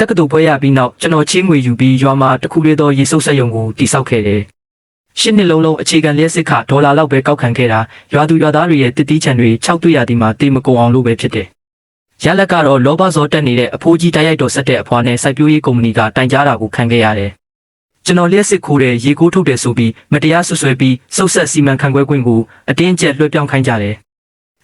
တက္ကသိုလ်ပွဲရပြီးနောက်ကျွန်တော်ချင်းငွေယူပြီးရွာမှာတစ်ခုလေးသောရေစုပ်စက်ရုံကိုတည်ဆောက်ခဲ့တယ်။ရှစ်နှစ်လုံးအခြေခံလျှက်စစ်ခဒေါ်လာလောက်ပဲကောက်ခံခဲ့တာရွာသူရွာသားတွေရဲ့တစ်တီးချံတွေ6တွေ့ရသည်မှာတေးမကုန်အောင်လို့ပဲဖြစ်တယ်။ရလက်ကတော့လောဘဇောတက်နေတဲ့အဖိုးကြီးတိုက်ရိုက်တော်ဆက်တဲ့အဖွားနဲ့စိုက်ပျိုးရေးကုမ္ပဏီကတိုင်ကြားတာကိုခံခဲ့ရတယ်။ကျွန်တော်လျှက်စစ်ခိုးတဲ့ရေကိုးထုတ်တယ်ဆိုပြီးမတရားဆွဆွဲပြီးစုပ်ဆက်စီမံခန့်ခွဲခွင့်ကိုအတင်းကျပ်လွှဲပြောင်းခိုင်းကြတယ်။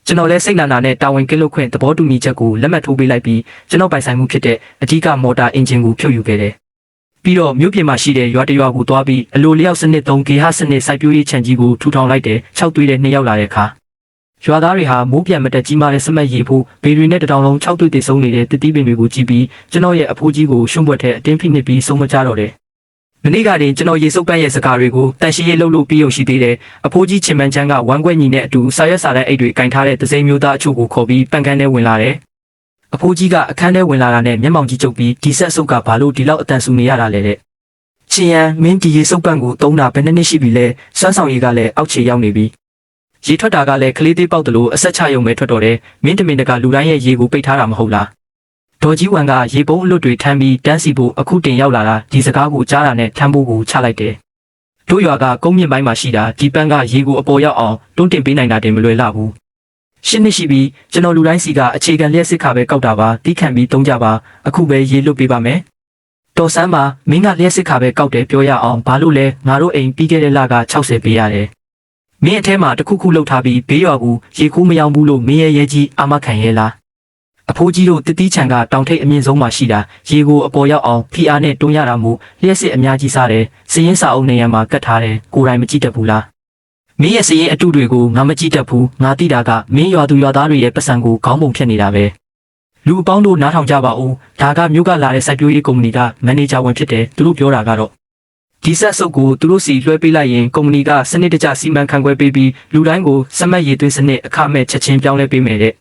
ကျွန်တော်လည်းစိတ်နာနာနဲ့တာဝန်ကင်းလွတ်ခွင့်သဘောတူညီချက်ကိုလက်မှတ်ထိုးပေးလိုက်ပြီးကျွန်တော်ပိုင်ဆိုင်မှုဖြစ်တဲ့အဓိကမော်တာအင်ဂျင်ကိုဖြုတ်ယူခဲ့တယ်။ပြီးတော့မြို့ပြင်မှာရှိတဲ့ရွာတရွာကိုသွားပြီးအလိုလျောက်စနစ်3ဂေဟစနစ်စိုက်ပျိုးရေးခြံကြီးကိုထူထောင်လိုက်တယ်6သွေးတဲ့2ရောက်လာတဲ့အခါရွာသားတွေဟာမိုးပြန်မတက်ကြီးမားတဲ့စမတ်ရေဖို့ဘေတွေနဲ့တတောင်လုံး6သွေးတည်ဆုံးနေတဲ့တစ်တီးပင်တွေကိုကြည့်ပြီးကျွန်တော်ရဲ့အဖိုးကြီးကိုရှုံးပွက်တဲ့အတင်းဖိနှိပ်ပြီးဆုံးမကြတော့တယ်။မနေ့ကတင်ကျွန်တော်ရေစုပ်ပန်းရဲ့စကားတွေကိုတန်ရှင်းရေးလုပ်လို့ပြီးရုံရှိသေးတယ်။အဖိုးကြီးချင်မန်ချန်းကဝမ်းကွက်ညီနဲ့အတူဆာရက်စာတဲ့အိတ်တွေကင်ထားတဲ့သစိမ်းမျိုးသားအချို့ကိုခေါ်ပြီးပန့်ကန်းထဲဝင်လာတယ်။အဖိုးကြီးကအခန်းထဲဝင်လာတာနဲ့မျက်မှောင်ကြီးကျုပ်ပြီးဒီဆက်ဆုပ်ကဘာလို့ဒီလောက်အတန်ဆူနေရတာလဲတဲ့။ချင်းရန်မင်းဒီရေစုပ်ပန်းကိုသုံးတာဘယ်နှစ်ရှိပြီလဲစွမ်းဆောင်ရည်ကလည်းအောက်ခြေရောက်နေပြီ။ရေထွက်တာကလည်းကလေးသေးပေါက်တယ်လို့အဆက်ချရုံပဲထွက်တော့တယ်။မင်းတမင်တကလူတိုင်းရဲ့ရေကိုပိတ်ထားတာမဟုတ်လား။ဒေါ်ကြီးဝမ်ကရေပုံးအလွတ်တွေထမ်းပြီးတန်းစီဖို့အခုတင်ရောက်လာတာဒီစကားကိုကြားတာနဲ့ထမ်းဖို့ကိုချလိုက်တယ်။တို့ရွာကကုန်းမြင့်ပိုင်းမှာရှိတာဒီပန်းကရေကိုအပေါ်ရောက်အောင်တွန်းတင်ပေးနိုင်တာတင်မလွယ်လှဘူး။ရှင်းနှစ်ရှိပြီးကျွန်တော်လူတိုင်းစီကအခြေခံလျှက်စစ်ခါပဲကောက်တာပါတီးခံပြီးသုံးကြပါအခုပဲရေလွတ်ပေးပါမယ်။တော်ဆန်းပါမင်းကလျှက်စစ်ခါပဲကောက်တယ်ပြောရအောင်ဘာလို့လဲငါတို့အိမ်ပြီးခဲ့တဲ့လက60ပေးရတယ်။မင်းအထဲမှာတခုခုလှုပ်ထားပြီးဘေးရွာကူရေခိုးမရောက်ဘူးလို့မင်းရဲ့ရဲကြီးအာမခံရဲလား။အဖိုးကြီးတို့တတိချံကတောင်ထိပ်အမြင့်ဆုံးမှာရှိတာရေကိုအပေါ်ရောက်အောင်ဖိအားနဲ့တွန်းရတာမို့လျှက်စစ်အများကြီးစားတယ်စည်ရင်စာအုပ်နေရမှာကတ်ထားတယ်ကိုယ်တိုင်မကြည့်တတ်ဘူးလားမင်းရဲ့စည်ရင်အတုတွေကိုငါမကြည့်တတ်ဘူးငါသိတာကမင်းရွာသူရွာသားတွေရဲ့ပတ်စံကိုခေါင်းပုံဖြတ်နေတာပဲလူအပေါင်းတို့နားထောင်ကြပါဦးဒါကမြို့ကလာတဲ့စိုက်ပျိုးရေးကုမ္ပဏီကမန်နေဂျာဝန်ဖြစ်တယ်သူတို့ပြောတာကတော့ဒီဆက်စုပ်ကိုသူတို့စီလွှဲပေးလိုက်ရင်ကုမ္ပဏီကစနစ်တကျစီမံခန့်ခွဲပေးပြီးလူတိုင်းကိုစက်မှတ်ရည်သွင်းစနစ်အခမဲ့ချက်ချင်းပြောင်းလဲပေးမယ်တဲ့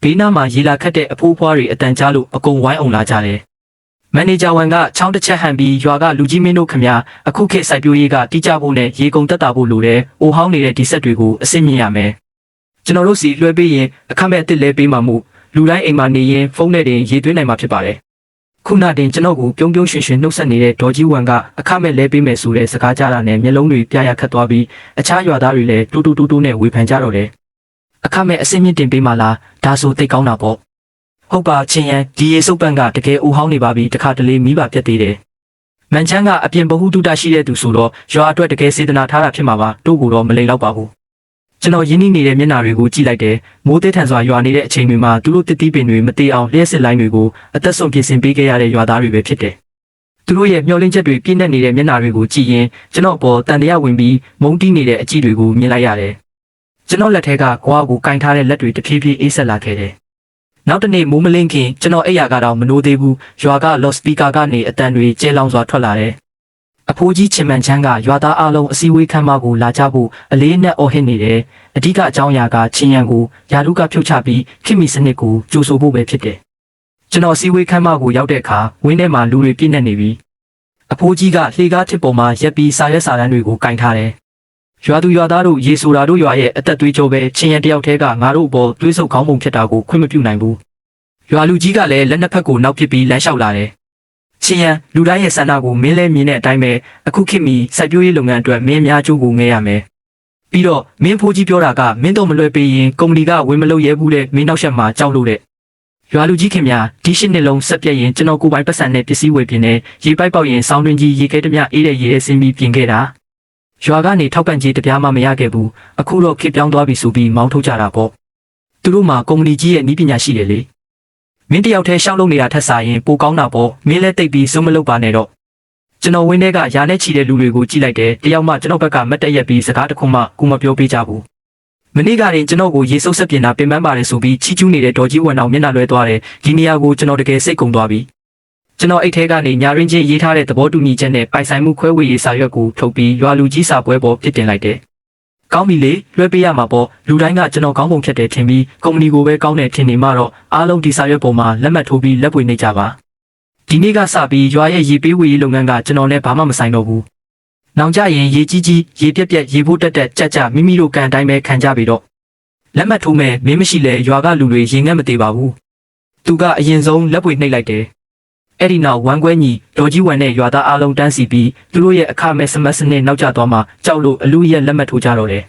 ဘေးနားမှာရေလာခတ်တဲ့အဖိုးဖွားတွေအတန်ကြားလို့အကုန်ဝိုင်းအောင်လာကြတယ်။မန်နေဂျာဝန်ကချောင်းတစ်ချက်ဟန်ပြီးရွာကလူကြီးမင်းတို့ခမညာအခုခေတ်စိုက်ပျိုးရေးကတိကျဖို့နဲ့ရေကုန်တက်တာဖို့လိုတယ်။အိုဟောင်းနေတဲ့ဒီဆက်တွေကိုအစစ်မြင်ရမယ်။ကျွန်တော်တို့စီလွှဲပေးရင်အခမဲ့အစ်စ်လဲပေးမှမို့လူတိုင်းအိမ်မှာနေရင်ဖုန်းနဲ့တင်ရေသွင်းနိုင်မှာဖြစ်ပါတယ်။ခုနတင်ကျွန်တော်ကိုပြုံးပြုံးရွှင်ရွှင်နှုတ်ဆက်နေတဲ့ဒေါ်ကြီးဝန်ကအခမဲ့လဲပေးမယ်ဆိုတဲ့စကားကြားတာနဲ့မျက်လုံးတွေပြရခတ်သွားပြီးအခြားရွာသားတွေလည်းတူတူနဲ့ဝေဖန်ကြတော့တယ်။အခမဲ့အစင်းမြင့်တင်ပေးမှလားဒါဆိုသိကောင်းတာပေါ့ဟုတ်ပါချင်းရန်ဒီရေစုပ်ပန်းကတကယ်အိုဟောင်းနေပါပြီတခါတလေမိဘပြတ်သေးတယ်မန်ချန်းကအပြင်ဘဟုတုတရှိတဲ့သူဆိုတော့ရွာအတွက်တကယ်စေတနာထားတာဖြစ်မှာပါတို့ကိုတော့မလိမ်တော့ပါဘူးကျွန်တော်ရင်းနှီးနေတဲ့မျက်နှာတွေကိုကြည့်လိုက်တယ်မိုးသေးထန်စွာရွာနေတဲ့အချိန်တွေမှာသူတို့တစ်တီးပင်တွေမတေးအောင်လျှက်စစ်လိုင်းတွေကိုအသက်ဆုံးပြင်ဆင်ပေးခဲ့ရတဲ့ရွာသားတွေပဲဖြစ်တယ်သူတို့ရဲ့မျောလင်းချက်တွေပြည့်နေနေတဲ့မျက်နှာတွေကိုကြည့်ရင်ကျွန်တော်ပေါ်တန်တရားဝင်ပြီးမုန်းတီးနေတဲ့အကြည့်တွေကိုမြင်လိုက်ရတယ်ကျွန်တော်လက်ထဲကကွာကိုကင်ထားတဲ့လက်တွေတဖြည်းဖြည်းအေးဆက်လာခဲ့တယ်။နောက်တနေ့မိုးမလင်းခင်ကျွန်တော်အိယာကတော့မနိုးသေးဘူး။ရွာကလော့စပီကာကနေအတန်တွေကျဲလောင်စွာထွက်လာတယ်။အဖိုးကြီးချင်မန်ချန်းကရွာသားအလုံးအစည်းအဝေးခန်းမကိုလာကြဖို့အလေးနဲ့အော်ဟစ်နေတယ်။အဓိကအကြောင်းအရာကချင်းရန်ကိုယာလူကဖြုတ်ချပြီးခိမီစနစ်ကိုကြိုဆိုဖို့ပဲဖြစ်တယ်။ကျွန်တော်အစည်းအဝေးခန်းမကိုရောက်တဲ့အခါဝင်းထဲမှာလူတွေပြည့်နေပြီ။အဖိုးကြီးကလှေကားထစ်ပေါ်မှာရက်ပြီးစာရွက်စာတမ်းတွေကိုကင်ထားတယ်။ရွာသူရွာသားတို့ရေဆိုတာတို့ရွာရဲ့အသက်သွေးကြောပဲချင်းရန်တယောက်တည်းကငါတို့ဘောသွေးဆုပ်ခေါင်းပုံဖြစ်တာကိုခွင့်မပြုနိုင်ဘူး။ရွာလူကြီးကလည်းလက်နှစ်ဖက်ကိုနောက်ပစ်ပြီးလမ်းလျှောက်လာတယ်။ချင်းရန်လူတိုင်းရဲ့ဆန္ဒကိုမင်းလဲမြင်တဲ့အတိုင်းပဲအခုခေတ်မီစိုက်ပျိုးရေးလုပ်ငန်းအတွက်မင်းများကျိုးကိုငဲရမယ်။ပြီးတော့မင်းဖိုးကြီးပြောတာကမင်းတို့မလွှဲပေးရင်ကုမ္ပဏီကဝင်မလုပ်ရဲဘူးတဲ့မင်းနောက်ဆက်မှာကြောက်လို့တဲ့။ရွာလူကြီးခင်ဗျာဒီရှစ်နှစ်လုံးဆက်ပြက်ရင်ကျွန်တော်ကိုယ်ပိုင်ပတ်စံနဲ့ပစ္စည်းဝယ်ပြင်နေရေပိုက်ပေါက်ရင်ဆောင်းတွင်းကြီးရေခဲတမျှအေးတဲ့ရေအစင်းပြီးပြင်ခဲ့တာ။ရွာကနေထောက်ပံ့ကြေးတပြားမှမရခဲ့ဘူးအခုတော့ခေတ်ပြောင်းသွားပြီဆိုပြီးမောင်းထုတ်ကြတာပေါ့သူတို့မှာကုမ္ပဏီကြီးရဲ့နည်းပညာရှိတယ်လေမင်းတယောက်တည်းရှောက်လုပ်နေတာထက်စာရင်ပိုကောင်းတာပေါ့မင်းလည်းတိတ်ပြီးစုံမလုပ်ပါနဲ့တော့ကျွန်တော်ဝင်းထဲကယာနဲ့ချီတဲ့လူတွေကိုကြည့်လိုက်တယ်တယောက်မှကျွန်တော်ဘက်ကမတ်တက်ရက်ပြီးစကားတခုမှကိုမပြောပေးကြဘူးမနေ့ကရင်ကျွန်တော်ကိုရေစုပ်ဆက်ပြင်တာပင်ပန်းပါတယ်ဆိုပြီးချီးကျူးနေတဲ့ဒေါ်ကြီးဝန်အောင်မျက်နှာလွှဲသွားတယ်ဒီနေရာကိုကျွန်တော်တကယ်စိတ်ကုန်သွားပြီကျွန်တော်အိတ်ထဲကနေညာရင်းချင်းရေးထားတဲ့သဘောတူညီချက်နဲ့ပိုင်ဆိုင်မှုခွဲဝေရေးစာရွက်ကိုထုတ်ပြီးရွာလူကြီးစာပွဲပေါ်ပြစ်တင်လိုက်တယ်။ကောင်းပြီလေလွှဲပေးရမှာပေါ့လူတိုင်းကကျွန်တော်ကောင်းပုံဖြတ်တယ်ထင်ပြီးကုမ္ပဏီကိုပဲကောင်းတယ်ထင်နေမှတော့အားလုံးဒီစာရွက်ပေါ်မှာလက်မှတ်ထိုးပြီးလက်ပွေနေကြပါ။ဒီနေ့ကစပြီးရွာရဲ့ရေပေးဝေရေးလုပ်ငန်းကကျွန်တော်နဲ့ဘာမှမဆိုင်တော့ဘူး။နောက်ကြရင်ရေကြီးကြီးရေပြက်ပြက်ရေဖို့တက်တက်ကြက်ကြမိမိတို့ကန်တိုင်းပဲခံကြပြီတော့လက်မှတ်ထိုးမယ်မင်းမရှိလဲရွာကလူတွေရေငတ်မသေးပါဘူး။သူကအရင်ဆုံးလက်ပွေနှိပ်လိုက်တယ်။ အဲ့ဒီနောက်ဝမ်ကွဲညီဒေါ်ကြီးဝမ်နဲ့ရွာသားအားလုံးတန်းစီပြီးသူတို့ရဲ့အခမဲ့စမတ်စနစ်နောက်ကျသွားမှကြောက်လို့အလူရဲ့လက်မှတ်ထိုးကြတော့တယ်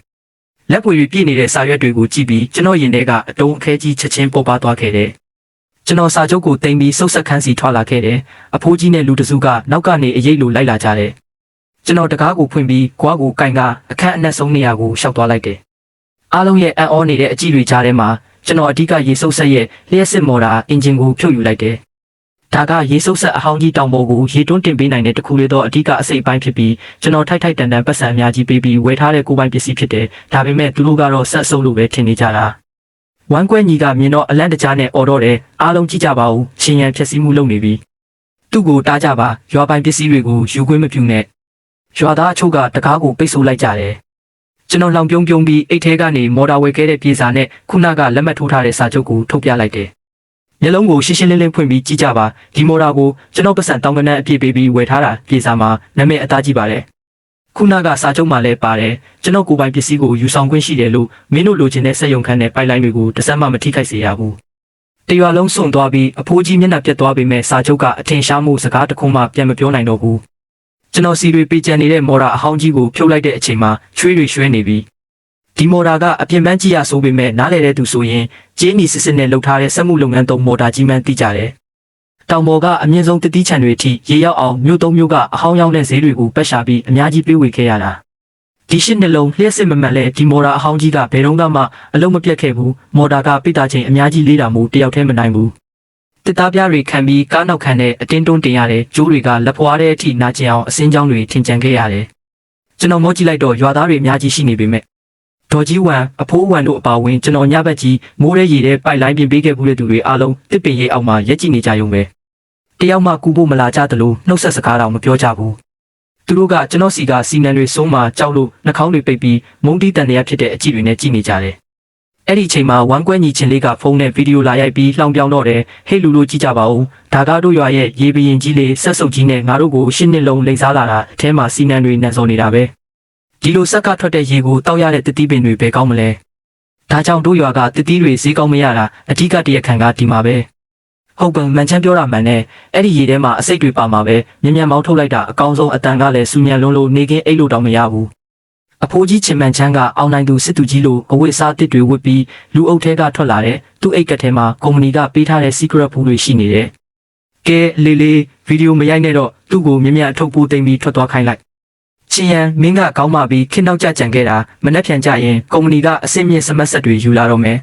လက်ပွေပြည့်နေတဲ့စာရွက်တွေကိုကြည့်ပြီးကျွန်တော်ရင်ထဲကအတုံးအခဲကြီးချက်ချင်းပေါ်ပါသွားခဲ့တယ်ကျွန်တော်စာချုပ်ကိုတင်ပြီးစုပ်ဆက်ခန်းစီထွက်လာခဲ့တယ်အဖိုးကြီးနဲ့လူတစုကနောက်ကနေအရေးလိုလိုက်လာကြတယ်ကျွန်တော်တကားကိုဖွင့်ပြီးကွားကိုကင်ကအခန်းအနက်ဆုံးနေရာကိုရှောက်သွားလိုက်တယ်အားလုံးရဲ့အံ့ဩနေတဲ့အကြည့်တွေကြားထဲမှာကျွန်တော်အဓိကရေစုပ်ဆက်ရဲ့လျှက်စစ်မော်တာအင်ဂျင်ကိုဖြုတ်ယူလိုက်တယ်ဒါကရေစုပ်ဆက်အဟောင်းကြီးတောင်ပေါ်ကိုရေတွန်းတင်ပေးနိုင်တဲ့တခုလေးတော့အဓိကအစိတ်ပိုင်းဖြစ်ပြီးကျွန်တော်ထိုက်တန်ပတ်စံအများကြီးပေးပြီးဝယ်ထားတဲ့ကိုယ်ပိုင်ပစ္စည်းဖြစ်တယ်ဒါပေမဲ့သူတို့ကတော့ဆက်စုပ်လို့ပဲထင်နေကြတာဝမ်ကွဲညီကမြင်တော့အလန့်တကြားနဲ့အော်တော့တယ်အားလုံးကြည့်ကြပါဦးရှင်ရန်ဖြက်စီးမှုလုပ်နေပြီသူ့ကိုတားကြပါရွာပိုင်ပစ္စည်းတွေကိုယူခွင့်မပြုနဲ့ရွာသားအချို့ကတကားကိုပိတ်ဆို့လိုက်ကြတယ်ကျွန်တော်လောင်ပြုံးပြီးအိတ်ထဲကနေမော်တာဝယ်ခဲ့တဲ့ပြေစာနဲ့ခုနကလက်မှတ်ထိုးထားတဲ့စာချုပ်ကိုထုတ်ပြလိုက်တယ်မျက်လုံးကိုရှင်းရှင်းလင်းလင်းဖွင့်ပြီးကြည့်ကြပါဒီမော်တာကိုကျွန်တော်ပတ်စံတောင်းကနန်းအပြည့်ပေးပြီးဝယ်ထားတာပြေစာမှာနာမည်အသားကြီးပါတယ်ခုနကစာချုပ်မှာလည်းပါတယ်ကျွန်တော်ကိုယ်ပိုင်ပစ္စည်းကိုယူဆောင်ခွင့်ရှိတယ်လို့မင်းတို့လိုချင်တဲ့စက်ရုံခန်းနဲ့ပိုက်လိုင်းတွေကိုတစ်စက်မှမထိခိုက်စေရဘူးတရွာလုံးစွန့်သွားပြီးအဖိုးကြီးမျက်နှာပြတ်သွားပေမဲ့စာချုပ်ကအထင်ရှားမှုစကားတခုမှပြန်မပြောနိုင်တော့ဘူးကျွန်တော်စီတွေပေးချင်နေတဲ့မော်တာအဟောင်းကြီးကိုဖြုတ်လိုက်တဲ့အချိန်မှာချွေးတွေရွှဲနေပြီဒီမော်တာကအပြင်ပန်းကြီးရဆိုပေမဲ့နားလေတဲ့သူဆိုရင်ဂျင်းနီစစ်စစ်နဲ့လှုပ်ထားတဲ့စက်မှုလုပ်ငန်းသုံးမော်တာကြီးမှန်းသိကြတယ်တောင်ပေါ်ကအမြင့်ဆုံးတတိချန်တွေအထိရေရောက်အောင်မြို့သုံးမြို့ကအဟောင်းရောက်တဲ့ဈေးတွေကိုပတ်ရှာပြီးအများကြီးပေးဝေခဲ့ရတာဒီရှစ်နှလုံးလျှက်စစ်မမှန်လဲဒီမော်တာအဟောင်းကြီးကဘယ်တော့မှအလုံးမပြတ်ခဲ့ဘူးမော်တာကပိတ်တာချိန်အများကြီးလေးတာမို့တယောက်တည်းမနိုင်ဘူးတစ်သားပြားတွေခံပြီးကားနောက်ခံတဲ့အတင်းတွန်းတင်ရတယ်ကျိုးတွေကလက်ဖွားတဲ့အထိနာကျင်အောင်အစင်းကြောင်းတွေထင်ကျန်ခဲ့ရတယ်ကျွန်တော်မောကြည့်လိုက်တော့ရွာသားတွေအများကြီးရှိနေပေမဲ့ဒေါ်ကြီးဝမ်အဖိုးဝမ်တို့အပါဝင်ကျွန်တော်ညဘက်ကြီးမိုးရဲရည်တဲ့ပိုက်လိုင်းပြင်ပေးခဲ့မှုတဲ့သူတွေအားလုံးတစ်ပင်ရိပ်အောက်မှာရက်ကြည့်နေကြရုံပဲတယောက်မှကူဖို့မလာကြသလိုနှုတ်ဆက်စကားတော့မပြောကြဘူးသူတို့ကကျွန်တော်စီကစီနံတွေစိုးမှကြောက်လို့နှာခေါင်းတွေပိတ်ပြီးမုန်းတီးတန်တရားဖြစ်တဲ့အကြည့်တွေနဲ့ကြည့်နေကြတယ်အဲ့ဒီအချိန်မှာဝမ်ကွဲညီချင်းလေးကဖုန်းနဲ့ဗီဒီယိုလာရိုက်ပြီးလှောင်ပြောင်းတော့တယ်ဟေ့လူတို့ကြည့်ကြပါဦးဒါကတို့ရွာရဲ့ရေပရင်ကြီးလေးဆက်စုပ်ကြီးနဲ့ငါတို့ကိုရှင်းနှစ်လုံးလိမ့်စားလာတာအထဲမှာစီနံတွေနံစော်နေတာပဲဒီလိုဆက်ကထွက်တဲ့ရေကိုတောက်ရတဲ့တတိပင်တွေပဲကောင်းမလဲဒါကြောင့်တို့ရွာကတတိတွေဈေးကောင်းမရတာအဓိကတရခံကဒီမှာပဲဟုတ်ကဲ့မှန်ချမ်းပြောတာမှန်နဲ့အဲ့ဒီရေထဲမှာအစိတ်တွေပါမှာပဲမြန်မောင်းထုတ်လိုက်တာအကောင်းဆုံးအတန်ကလည်းစူညံလုံးလို့နေကင်းအိတ်လို့တောင်မရဘူးအဖိုးကြီးချင်မှန်ချမ်းကအောင်နိုင်သူစစ်သူကြီးလိုအဝတ်အစားတစ်တွေဝတ်ပြီးလူအုပ်ထဲကထွက်လာတဲ့သူ့အိတ်ကထဲမှာကုမ္ပဏီကပေးထားတဲ့ secret ဘူးတွေရှိနေတယ်ကဲလေးဗီဒီယိုမရိုက်နဲ့တော့သူ့ကိုမြန်အထုတ်ပိုးသိမ်းပြီးထွက်သွားခိုင်းလိုက်ချင်းရန်မင်းကကောင်းမှပြီးခင်းနောက်ကြကြံခဲ့တာမနှက်ဖြန်ကြရင်ကုမ္ပဏီကအစစ်မြင့်စမတ်ဆက်တွေယူလာတော့မယ်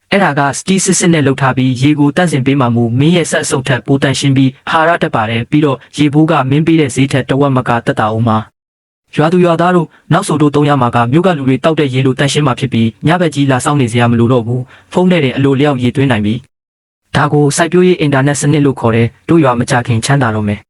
အဲ့ဒါကစတီးစစ်စစ်နဲ့လှုပ်ထားပြီးရေကိုတန့်စင်ပေးမှမူမင်းရဲ့ဆက်အဆုပ်ထက်ပိုတန့်ရှင်းပြီးဟာရတက်ပါတယ်ပြီးတော့ရေဘိုးကမင်းပေးတဲ့ဈေးထက်တဝက်မကတက်တာအောင်မှာရွာသူရွာသားတို့နောက်ဆိုတို့300မှာကမြို့ကလူတွေတောက်တဲ့ရေလိုတန့်ရှင်းမှဖြစ်ပြီးညဘက်ကြီးလာဆောင်နေစရာမလိုတော့ဘူးဖုန်းနဲ့တင်အလိုလျောက်ရေသွင်းနိုင်ပြီဒါကိုစိုက်ပျိုးရေးအင်တာနက်စနစ်လို့ခေါ်တယ်တို့ရွာမကြခင်ချမ်းသာတော့မယ်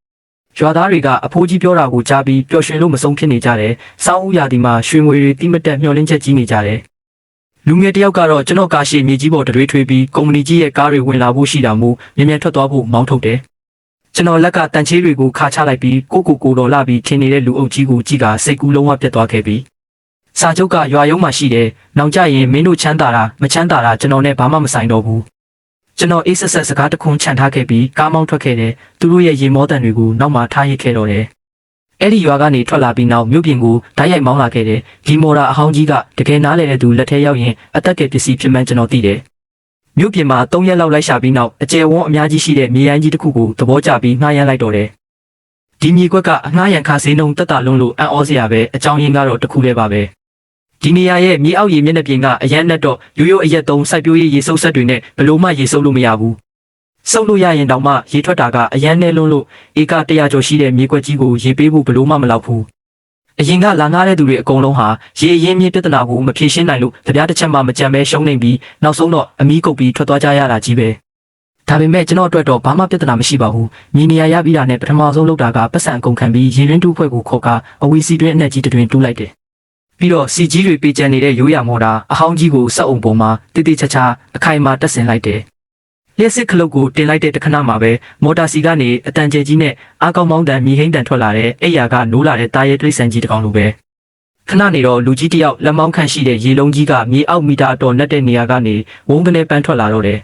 ရွာသားတွေကအဖိုးကြီးပြောတာကိုကြားပြီးပျော်ရွှင်လို့မဆုံးဖြစ်နေကြတယ်။စောင်းဦးရာဒီမှာရွှေငွေတွေတိမတက်မျှော်လင့်ချက်ကြီးနေကြတယ်။လူငယ်တယောက်ကတော့ကျွန်တော်ကားရှိမြေကြီးပေါ်တွေထွေးပြီးကုမ္ပဏီကြီးရဲ့ကားတွေဝင်လာဖို့ရှိတာမို့မြန်ထွက်သွားဖို့မောင်းထုတ်တယ်။ကျွန်တော်လက်ကတန်ချေးတွေကိုခါချလိုက်ပြီးကိုတော်လာပြီးထင်းနေတဲ့လူအုပ်ကြီးကိုကြည့်ကစိတ်ကူးလုံးဝပြတ်သွားခဲ့ပြီ။စာချုပ်ကရွာရုံးမှာရှိတယ်။နောက်ကြရင်မင်းတို့ချမ်းသာတာမချမ်းသာတာကျွန်တော်နဲ့ဘာမှမဆိုင်တော့ဘူး။ကျွန်တော်အေးဆက်ဆက်စကားတခွန်းချန်ထားခဲ့ပြီးကားမောင်းထွက်ခဲ့တယ်သူတို့ရဲ့ရေမောတန်တွေကိုနောက်မှထားရစ်ခဲ့တော့တယ်အဲ့ဒီရွာကနေထွက်လာပြီးနောက်မြို့ပြင်ကိုဓာတ်ရိုက်မောင်းလာခဲ့တယ်ဒီမော်တာအဟောင်းကြီးကတကယ်နားလည်တဲ့သူလက်ထဲရောက်ရင်အသက်ကယ်ပစ္စည်းဖြစ်မှန်းကျွန်တော်သိတယ်မြို့ပြင်မှာ3ရက်လောက်လိုက်ရှာပြီးနောက်အကျယ်ဝန်းအများကြီးရှိတဲ့မြေရိုင်းကြီးတစ်ခုကိုသဘောကျပြီးငှားရမ်းလိုက်တော့တယ်ဒီမြေကွက်ကအငှားရန်ခါစင်းနှုံတက်တာလုံးလို့အံ့ဩစရာပဲအကြောင်းရင်းကတော့တစ်ခုတည်းပါပဲဒီနေရာရဲ့မြေအောက်ရေမျက်နှာပြင်ကအရန်နဲ့တော့ရိုးရိုးအရက်သုံးစိုက်ပျိုးရေးရေစုပ်ဆက်တွေနဲ့ဘလို့မှရေစုပ်လို့မရဘူးစုပ်လို့ရရင်တောင်မှရေထွက်တာကအရန်နဲ့လုံးလို့ဧက100ကျော်ရှိတဲ့မြေကွက်ကြီးကိုရေပေးဖို့ဘလို့မှမလောက်ဘူးအရင်ကလာငားတဲ့သူတွေအကုန်လုံးဟာရေအရင်းမြစ်ပြဿနာကိုမဖြေရှင်းနိုင်လို့တပြားတစ်ချက်မှမကြံမဲရှုံးနေပြီးနောက်ဆုံးတော့အမီးကုတ်ပြီးထွက်သွားကြရတာကြီးပဲဒါပေမဲ့ကျွန်တော်အတွက်တော့ဘာမှပြဿနာမရှိပါဘူးမြေနေရာရပြီးတာနဲ့ပထမဆုံးလုပ်တာကပတ်စံအကုန်ခံပြီးရေရင်းတူးဖွဲ့ကိုခေါ်ကအဝီစီတွင်းအနက်ကြီးတွင်တူးလိုက်တယ်ပြီးတော့စီကြီးတွေပေးချန်နေတဲ့ရိုးရာမော်တာအဟောင်းကြီးကိုစက်အုံပေါ်မှာတိတိချာချာအခိုင်အမာတက်ဆင်လိုက်တယ်လျှက်စစ်ခလုတ်ကိုတင်လိုက်တဲ့တခဏမှာပဲမော်တာစီကနေအတန်ကျဲကြီးနဲ့အားကောင်းမောင်းတန်မြေဟိန်းတန်ထွက်လာတဲ့အိယာကနိုးလာတဲ့တာရဲတိရစ္ဆာန်ကြီးတစ်ကောင်လိုပဲခဏနေတော့လူကြီးတစ်ယောက်လက်မောင်းခန့်ရှိတဲ့ရေလုံးကြီးကမြေအောက်မီတာအတော်နဲ့တဲ့နေရာကနေဝုန်းကနေပန်းထွက်လာတော့တယ်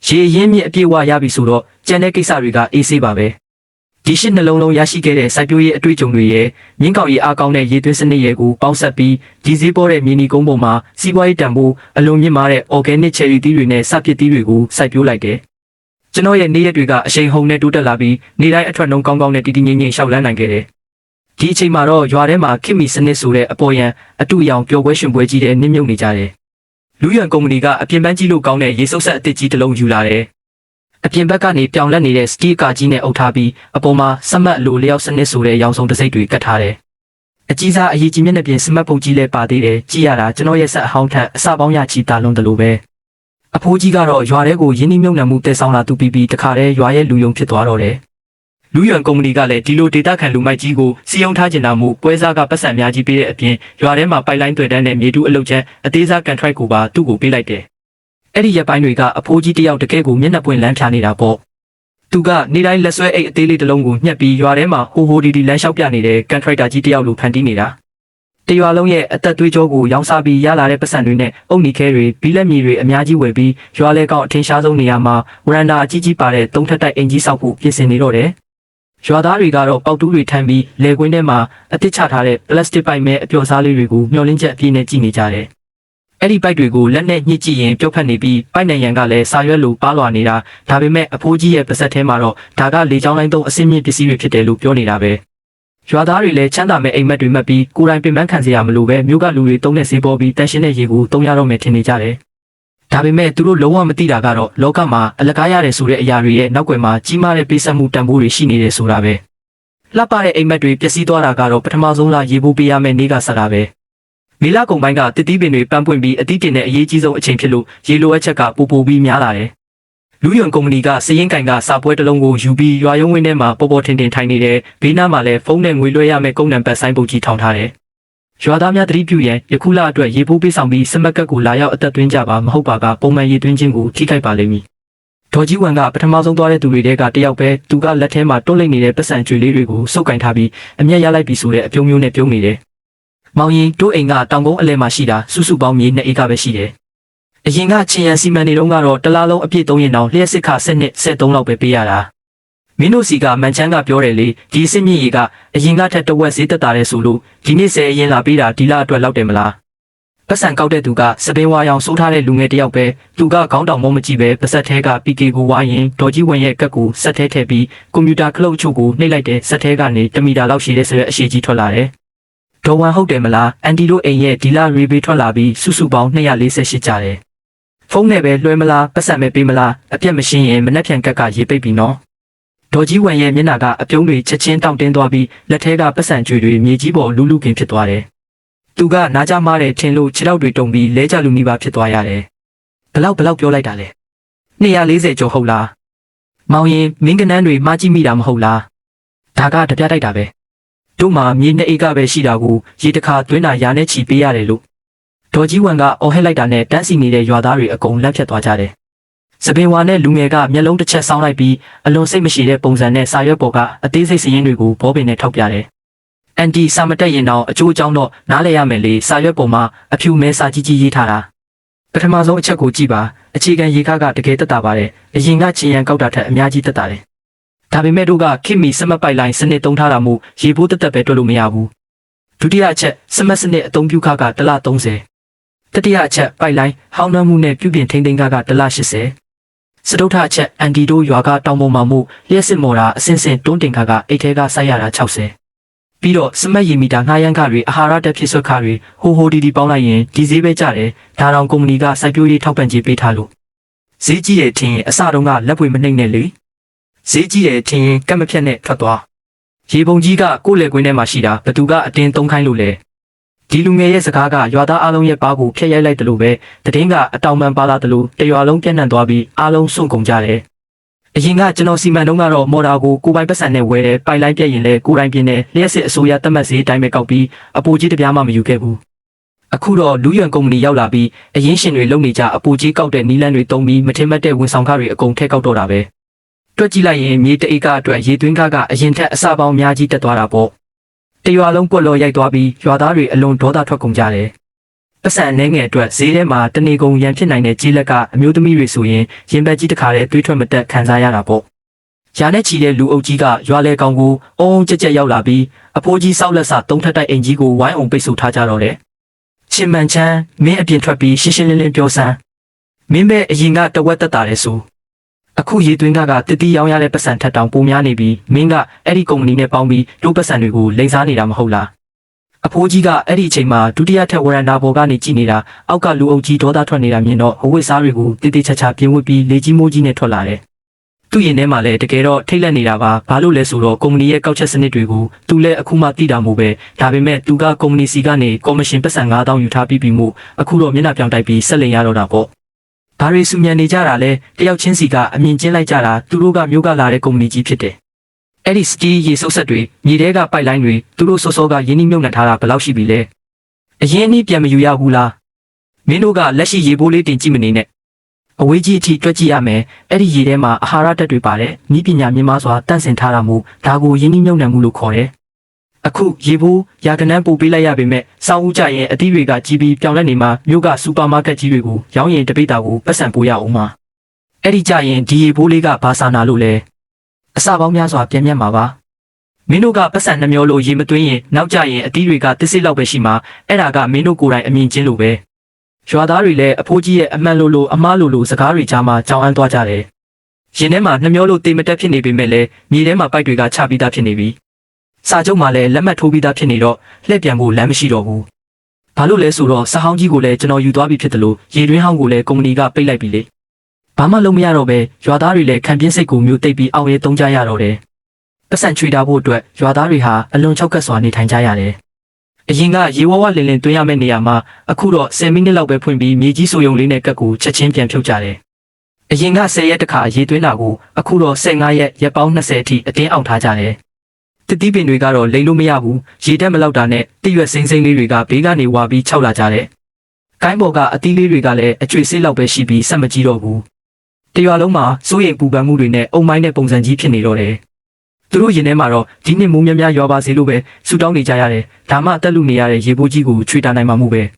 ရေရင်းမြစ်အပြည့်အဝရပြီဆိုတော့ကြံတဲ့ကိစ္စတွေကအေးဆေးပါပဲဒီရှစ်နှလုံးလုံးရရှိခဲ့တဲ့စိုက်ပျိုးရေးအတွေ့အကြုံတွေရဲ့မြင်းကောက်ရေးအားကောင်းတဲ့ရေသွင်းစနစ်ရဲ့ကိုပေါင်းစပ်ပြီးဒီဈေးပေါ်တဲ့မြေနီကုန်းပေါ်မှာစီးပွားရေးတန်ဖိုးအလွန်မြင့်မားတဲ့ organic cherry သီးတွေနဲ့စပစ်သီးတွေကိုစိုက်ပျိုးလိုက်တယ်ကျွန်တော်ရဲ့နေ့ရက်တွေကအရှိန်ဟုန်နဲ့တိုးတက်လာပြီးနေ့တိုင်းအထွက်နှုန်းကောင်းကောင်းနဲ့တည်တည်ငြိမ်ငြိမ်ရှောက်လန်းနိုင်ခဲ့တယ်ဒီအချိန်မှာတော့ရွာထဲမှာခိမီစနစ်ဆိုတဲ့အပေါ်ယံအတူအယောင်ပျော်ပွဲရှင်ပွဲကြီးတဲ့နစ်မြုပ်နေကြတယ်လူရန်ကုမ္ပဏီကအပြင်ပန်းကြီးလို့ကောင်းတဲ့ရေစုပ်ဆက်အသစ်ကြီးတစ်လုံးယူလာတယ်အပြင်ဘက်ကနေပြောင်လက်နေတဲ့စတီကာကြီးနဲ့အုပ်ထားပြီးအပေါ်မှာစမတ်လိုလျောက်စနစ်ဆိုတဲ့ရောင်စုံတစိမ့်တွေကတ်ထားတယ်အကြီးစားအရေးကြီးမျက်နှာပြင်စမတ်ပုံကြီးလည်းပါသေးတယ်ကြည့်ရတာကျွန်တော်ရဲ့ဆက်အဟောင်းထက်အစပေါင်းရချီတာလွန်တယ်လို့ပဲအဖိုးကြီးကတော့ရွာထဲကိုရင်းနှီးမြှုပ်နှံမှုတည်ဆောင်လာသူပြီးတခါတည်းရွာရဲ့လူယုံဖြစ်သွားတော့တယ်လူရန်ကုမ္ပဏီကလည်းဒီလိုဒေတာခံလူမိုက်ကြီးကိုစီယုံထားကျင်တာမှုပွဲစားကပတ်စံအများကြီးပေးတဲ့အပြင်ရွာထဲမှာပိုက်လိုင်းတွေ့တန်းနဲ့မြေတူးအလုပ်ချမ်းအသေးစားကန်ထရိုက်ကိုပါသူ့ကိုပေးလိုက်တယ်အဲ့ဒီရက်ပိုင်းတွေကအဖိုးကြီးတယောက်တကယ်ကိုမျက်နှာပွင့်လန်းဖြာနေတာပေါ့သူကနေတိုင်းလက်ဆွဲအိတ်အသေးလေးတစ်လုံးကိုညှက်ပြီးရွာထဲမှာဟိုဟိုဒီဒီလမ်းလျှောက်ပြနေတဲ့ကန်ထရိုက်တာကြီးတယောက်လိုဖန်တီးနေတာတရွာလုံးရဲ့အသက်သွေးကြောကိုရောင်းစားပြီးရလာတဲ့ပတ်စံတွေနဲ့အုတ်နီခဲတွေဘီလက်မီတွေအများကြီးဝယ်ပြီးရွာလဲကောင်းအထင်ရှားဆုံးနေရာမှာဝရန်ဒါအကြီးကြီးပါတဲ့သုံးထပ်တိုက်အင်ကြီးဆောက်ဖို့ပြင်ဆင်နေတော့တယ်ရွာသားတွေကတော့ပေါက်တူးတွေထမ်းပြီးလေကွင်းထဲမှာအသစ်ချထားတဲ့ပလတ်စတစ်ပိုက်မဲ့အပျော်စားလေးတွေကိုမျောလင်းချက်အပြည့်နဲ့ကြည့်နေကြတယ်အဲ့ဒီပိုက်တွေကိုလက်နဲ့ညှစ်ကြည့်ရင်ပြုတ်ဖက်နေပြီးပိုက်နိုင်ရန်ကလည်းစာရွက်လိုပါလွာနေတာဒါပေမဲ့အဖိုးကြီးရဲ့ပါဇက်ထဲမှာတော့ဒါကလေချောင်းလိုင်းသုံးအစင်းမြင့်ပစ္စည်းတွေဖြစ်တယ်လို့ပြောနေတာပဲရွာသားတွေလည်းချမ်းသာမဲ့အိမ်မက်တွေမှတ်ပြီးကိုယ်တိုင်ပင်ပန်းခံစရာမလိုပဲမြို့ကလူတွေတုံးတဲ့ဈေးပေါ်ပြီးတန်ရှင်းတဲ့ရေကိုတုံးရတော့မယ်ထင်နေကြတယ်ဒါပေမဲ့သူတို့လုံးဝမသိတာကတော့လောကမှာအလကားရတယ်ဆိုတဲ့အရာတွေရဲ့နောက်ွယ်မှာကြီးမားတဲ့ပေးဆက်မှုတန်ဖိုးတွေရှိနေတယ်ဆိုတာပဲလှပတဲ့အိမ်မက်တွေပျက်စီးသွားတာကတော့ပထမဆုံးလာရေပိုးပေးရမယ့်နေ့ကစတာပဲမေလကုန်ပိုင်းကတစ်သီးပင်တွေပန်းပွင့်ပြီးအသီးတင်တဲ့အရေးကြီးဆုံးအချိန်ဖြစ်လို့ရေလိုအပ်ချက်ကပိုပြီးများလာတယ်လူယွန်ကုမ္ပဏီကစရင်ကင်ကစာပွဲတစ်လုံးကိုယူပြီးရွာရုံးဝင်းထဲမှာပေါ်ထင်ထင်ထိုင်နေတယ်ဘေးနားမှာလည်းဖုန်းနဲ့ငွေလွှဲရမယ့်ကုန်းနံပါတ်ဆိုင်းပုတ်ကြီးထောင်ထားတယ်ရွာသားများသတိပြုရန်ယခုလအတွက်ရေပိုးပေးဆောင်ပြီးစမက်ကတ်ကိုလာရောက်အသက်သွင်းကြပါမဟုတ်ပါကပုံမှန်ရေသွင်းခြင်းကိုထိခိုက်ပါလိမ့်မည်ဒေါ်ကြီးဝန်ကပထမဆုံးသွားတဲ့သူတွေတဲကတယောက်ပဲသူကလက်ထဲမှာတွန်းလိုက်နေတဲ့ပတ်စံကြွေလေးတွေကိုစုပ်ကင်ထားပြီးအမျက်ရလိုက်ပြီဆိုတဲ့အပြုံးမျိုးနဲ့ပြုံးနေတယ်မောင်ရင်တို့အိမ်ကတောင်ကုန်းအလဲမှာရှိတာစုစုပေါင်းမြေ2ဧကပဲရှိတယ်အရင်ကချင်းရန်စီမံနေတော့ကတော့တလားလုံးအပြည့်3ရင်တောင်လျှက်စစ်ခ7နှစ်73လောက်ပဲပေးရတာမင်းတို့စီကမန်ချမ်းကပြောတယ်လေဒီစစ်မြင့်ရီကအရင်ကထက်တဝက်ဈေးတက်တာတဲ့ဆိုလို့ဒီနေ့10အရင်လာပေးတာဒီလအတွက်လောက်တယ်မလားပတ်စံကောက်တဲ့သူကစပင်းဝါရောင်စိုးထားတဲ့လူငယ်တယောက်ပဲသူကခေါင်းတောင်မမကြည့်ပဲပါဆက်ထဲက PK ကိုဝါရင်ဒေါ်ကြီးဝင်ရဲ့ကက်ကိုဆက်ထဲထည့်ပြီးကွန်ပျူတာခလုတ်ချို့ကိုနှိပ်လိုက်တဲ့ဆက်ထဲကနေ1မီတာလောက်ရှိတဲ့ဆိုတဲ့အရှိကြီးထွက်လာတယ်ဒေါ်ဝမ်ဟုတ်တယ်မလားအန်တီတို့အိမ်ရဲ့ဒီလာရီဘေးထွက်လာပြီးစုစုပေါင်း248ကျတယ်ဖုန်းနဲ့ပဲလွှဲမလားပတ်စံပဲပေးမလားအပြက်မရှင်းရင်မနှက်ဖြန်ကက်ကရေပိတ်ပြီနော်ဒေါ်ကြီးဝမ်ရဲ့မျက်နှာကအပြုံးတွေချက်ချင်းတောင့်တင်းသွားပြီးလက်ထဲကပတ်စံကြွေတွေမြေကြီးပေါ်လူလူကင်ဖြစ်သွားတယ်သူကနားကြမားတယ်ထင်လို့ခြေထောက်တွေတုံပြီးလဲကျလူနီးပါဖြစ်သွားရတယ်ဘလောက်ပြောလိုက်တာလဲ240ကျော်ဟုတ်လားမောင်ရင်မင်းကနန်းတွေမှားကြည့်မိတာမဟုတ်လားဒါကတပြတိုက်တာပဲတို့မှာမြေ2ဧကပဲရှိတာကိုရေတခါတွင်းတာရာနဲ့ချီပေးရတယ်လို့ဒေါ်ကြီးဝမ်ကအော်ဟစ်လိုက်တာနဲ့တန်းစီနေတဲ့ရွာသားတွေအကုန်လက်ဖြတ်သွားကြတယ်စပင်ဝါနဲ့လူငယ်ကမျက်လုံးတစ်ချက်ဆောင်းလိုက်ပြီးအလွန်စိတ်မရှိတဲ့ပုံစံနဲ့စာရွက်ပေါ်ကအသေးစိတ်စရင်းတွေကိုဘောပင်နဲ့ထောက်ပြတယ်အန်တီစာမတက်ရင်တော့အကျိုးအကြောင်းတော့နားလည်ရမယ်လေစာရွက်ပေါ်မှာအဖြူမဲစာကြီးရေးထားတာပထမဆုံးအချက်ကိုကြည့်ပါအခြေခံရေခါကတကယ်တက်တာပါတယ်အရင်ကချင်းရန်ကောက်တာထက်အများကြီးတက်တာတယ်ဒါပေမဲ့တို့ကခိမီစမတ်ပိုက်လိုင်းစနစ်သုံးထားတာမို့ရေပိုးတက်ပဲတွက်လို့မရဘူးဒုတိယအချက်စမတ်စနစ်အသုံးပြုခါက1လ30တတိယအချက်ပိုက်လိုင်းဟောင်းနှံမှုနဲ့ပြုပြင်ထိန်းသိမ်းခါက1လ80စတုထအချက်အန်တီတို့ရွာကတောင်ပေါ်မှာမို့လျှက်စစ်မော်တာအစင်စင်တွန်းတင်ခါကအိတ်ထဲကစိုက်ရတာ60ပြီးတော့စမတ်ရီမီတာငှားရမ်းခါတွေအာဟာရတက်ဖြစ်ဆွက်ခါတွေဟိုဒီပေါင်းလိုက်ရင်ဒီဈေးပဲကျတယ်ဒါတောင်ကုမ္ပဏီကစိုက်ပျိုးရေးထောက်ပံ့ကြေးပေးထားလို့ဈေးကြီးတယ်ထင်ရင်အစတုန်းကလက်ပွေမနှိမ့်နဲ့လေဈေးကြီးတယ်ထင်ရင်ကတ်မဖြတ်နဲ့ထွက်သွားရေပုံကြီးကကိုယ့်လက်ကွင်းထဲမှာရှိတာဘသူကအတင်းသုံးခိုင်းလို့လဲဒီလူငယ်ရဲ့စကားကရွာသားအလုံးရဲ့ပါးကိုဖျက်ရိုက်လိုက်တယ်လို့ပဲတည်င်းကအတောင်ပန်ပါလာတယ်လို့တရွာလုံးပြန့်နှံ့သွားပြီးအလုံးစွန့်ကုန်ကြတယ်အရင်ကကျွန်တော်စီမံတုန်းကတော့မော်တာကိုကိုပိုင်ပတ်စံနဲ့ဝယ်တယ်ပိုင်လိုင်းပြက်ရင်လည်းကိုယ်တိုင်ပြင်းတယ်လျှက်စစ်အစိုးရတတ်မှတ်ဈေးအတိုင်းပဲကောက်ပြီးအပူကြီးတပြားမှမယူခဲ့ဘူးအခုတော့လူယွန်ကုမ္ပဏီရောက်လာပြီးအရင်ရှင်တွေလုပ်နေကြအပူကြီးကောက်တဲ့နီးလန်းတွေတုံးပြီးမထင်မှတ်တဲ့ဝန်ဆောင်ခတွေအကုန်ထည့်ကောက်တော့တာပဲတွက်ကြည့်လိုက်ရင်မြေ1ဧကအတွက်ရေသွင်းခကအရင်ထက်အစပေါင်းအများကြီးတက်သွားတာပေါ့တရွာလုံးပွက်လော်ရိုက်သွားပြီးရွာသားတွေအလွန်ဒေါသထွက်ကုန်ကြတယ် ပတ်စံနှဲငယ်အတွက်ဈေးထဲမှာတနေကုန်ရန်ဖြစ်နိုင်တဲ့ကြီးလက်ကအမျိုးသမီးတွေဆိုရင်ရင်ဘတ်ကြီးတစ်ခါတည်းတွေးထွက်မတက်ခံစားရတာပေါ့။ရာနဲ့ချီတဲ့လူအုပ်ကြီးကရွာလေကောင်ကိုအုံကြက်ကြက်ရောက်လာပြီးအဖိုးကြီးစောက်လက်စသုံးထပ်တိုက်အိမ်ကြီးကိုဝိုင်းအောင်ပိတ်ဆို့ထားကြတော့တယ်။ချင်းမှန်ချမ်းမင်းအပြင်ထွက်ပြီးရှင်းရှင်းလင်းလင်းပြောစမ်းမင်းပဲအရင်ကတဝက်တက်တာလေဆိုအခုရေသွင်းကတတိရောင်းရတဲ့ပတ်စံထက်တောင်ပိုများနေပြီးမင်းကအဲ့ဒီကုမ္ပဏီနဲ့ပေါင်းပြီးတို့ပတ်စံတွေကိုလိမ်စားနေတာမဟုတ်လားအဖိုးကြီးကအဲ့ဒီအချိန်မှာဒုတိယထက်ဝရန်နာဘော်ကနေကြည့်နေတာအောက်ကလူအုပ်ကြီးဒေါသထွက်နေတာမြင်တော့အဝိစားတွေကိုတေးသေးချာချာပြင်းဝှက်ပြီးလေကြီးမိုးကြီးနဲ့ထွက်လာတယ်သူ့ရင်ထဲမှာလည်းတကယ်တော့ထိတ်လန့်နေတာပါဘာလို့လဲဆိုတော့ကုမ္ပဏီရဲ့ကောက်ချက်စနစ်တွေကိုသူလည်းအခုမှသိတာမို့ပဲဒါပေမဲ့သူကကုမ္ပဏီစီကနေကော်မရှင်ပတ်စံ9000ယူထားပြီးပြီမို့အခုတော့မျက်နှာပြောင်တိုက်ပြီးဆက်လင်ရတော့တာပေါ့ဘာတွေစုညံနေကြတာလဲတယောက်ချင်းစီကအမြင်ကျင်းလိုက်ကြတာသူတို့ကမျိုးကလာတဲ့ကုမ္ပဏီကြီးဖြစ်တယ်အဲ့ဒီစတီးရေစုပ်ဆက်တွေမြေထဲကပိုက်လိုင်းတွေသူတို့စောစောကရင်းနှီးမြှုပ်နှံထားတာဘယ်လောက်ရှိပြီလဲအရင်နေ့ပြန်မယူရဘူးလားမင်းတို့ကလက်ရှိရေပိုးလေးတင်ကြည့်မနေနဲ့အဝေးကြီးအထိတွက်ကြည့်ရမယ်အဲ့ဒီရေထဲမှာအာဟာရဓာတ်တွေပါတယ်ဤပညာမြင့်မားစွာတန့်စင်ထားတာမို့ဒါကိုရင်းနှီးမြှုပ်နှံမှုလို့ခေါ်တယ်အခုရေပိုးရာကနန်းပို့ပေးလိုက်ရပေမဲ့စောင်းဦးကြရင်အသီးတွေကကြီးပြီးပြောင်းလဲနေမှာမြို့ကစူပါမားကတ်ကြီးတွေကိုရောင်းရင်တပိတ်တာကိုပတ်စံပို့ရအောင်မှာအဲ့ဒီကြရင်ဒီရေပိုးလေးကဘာစာနာလို့လဲအစပေါင်းများစွာပြင်းပြမှာပါမင်းတို့ကပတ်စံနှမျောလို့ရေမသွင်းရင်နောက်ကြရင်အသီးတွေကတစ်စစ်လောက်ပဲရှိမှာအဲ့ဒါကမင်းတို့ကိုယ်တိုင်အမြင်ချင်းလို့ပဲရွာသားတွေလည်းအဖိုးကြီးရဲ့အမှန်လို့အမားလို့စကားတွေကြားမှာကြောင်အန်းသွားကြတယ်ရင်ထဲမှာနှမျောလို့တေမတက်ဖြစ်နေပေမဲ့လည်းမြေထဲမှာပိုက်တွေကချပြီးသားဖြစ်နေပြီစာချုပ်မှာလည်းလက်မှတ်ထိုးပြီးသားဖြစ်နေတော့လှည့်ပြန်ဖို့လမ်းမရှိတော့ဘူးဘာလို့လဲဆိုတော့စဟောင်းကြီးကိုလည်းကျွန်တော်ယူသွားပြီးဖြစ်တယ်လို့ရေတွင်းဟောင်းကိုလည်းကုမ္ပဏီကပိတ်လိုက်ပြီလေဘာမှလုပ်မရတော့ပဲရွာသားတွေလည်းခံပြင်းစိတ်ကိုမျိုးတိတ်ပြီးအောင်ရဲတုံးကြရတော့တယ်ပတ်စံချွေတာဖို့အတွက်ရွာသားတွေဟာအလွန်ချောက်ကပ်စွာနေထိုင်ကြရတယ်အရင်ကရေဝဝလင်းလင်းတွင်းရမယ့်နေရာမှာအခုတော့10မိနစ်လောက်ပဲဖွင့်ပြီးမြေကြီးဆိုယုံလေးနဲ့ကပ်ကိုချက်ချင်းပြန်ဖြုတ်ကြတယ်အရင်က10ရက်တခါရေသွင်းတာကိုအခုတော့15ရက်ပေါင်း20အထိအတင်းအောင်ထားကြတယ်တတိပင်တွေကတော့လိမ်လို့မရဘူးရေတက်မလောက်တာနဲ့တိရွက်စိမ့်စိမ့်လေးတွေကဘေးကနေဝါပြီးခြောက်လာကြတယ်ကိုင်းပေါ်ကအသီးလေးတွေကလည်းအကျွေးစေးလောက်ပဲရှိပြီးဆက်မကြည့်တော့ဘူးတရွာလုံးမှာစိုးရိမ်ပူပန်မှုတွေနဲ့အုံမိုင်းတဲ့ပုံစံကြီးဖြစ်နေတော့တယ်သူတို့ရင်ထဲမှာတော့ဒီနှစ်မိုးများများရွာပါစေလို့ပဲဆူတောင်းနေကြရတယ်ဒါမှတက်လူနေရတဲ့ရေပိုးကြီးကိုချွေတာနိုင်မှာမှုပဲ